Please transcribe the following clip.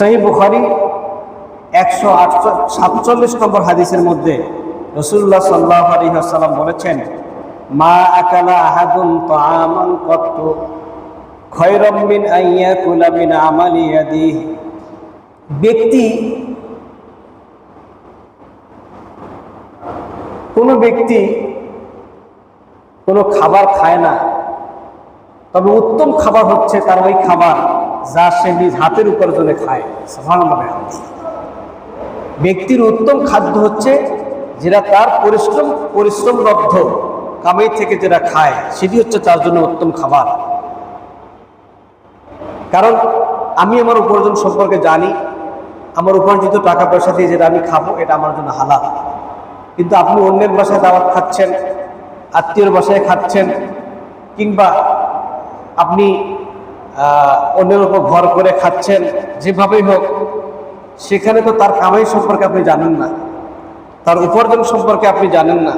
সহিহ বুখারী 147 নম্বর হাদিসের মধ্যে রাসূলুল্লাহ সাল্লাল্লাহু আলাইহি ওয়াসাল্লাম বলেছেন, মা আকালা আহাদুন তাআমান কাত্তু খায়রাম মিন আইয়াকুলা মিন আমালি ইয়াদিহি। কোনো ব্যক্তি কোনো খাবার খায় না, তবে উত্তম খাবার হচ্ছে তার ওই খাবার যা সে নিজ হাতের উপার্জনে খায়। সুবহানাল্লাহ। ব্যক্তির উত্তম খাদ্য হচ্ছে যেটা তার পরিশ্রমবদ্ধ কামাই থেকে যেটা খায়, সেটি হচ্ছে তার জন্য উত্তম খাবার। কারণ আমি আমার উপার্জন সম্পর্কে জানি, আমার উপার্জিত টাকা পয়সা দিয়ে যেটা আমি খাবো এটা আমার জন্য হালাল। কিন্তু আপনি অন্যের বাসায় দাওয়াত খাচ্ছেন, আত্মীয়র বাসায় খাচ্ছেন, কিংবা আপনি অন্যের উপর ভর করে খাচ্ছেন, যেভাবেই হোক, সেখানে তো তার কামাই সম্পর্কে আপনি জানেন না, তার উপার্জন সম্পর্কে আপনি জানেন না।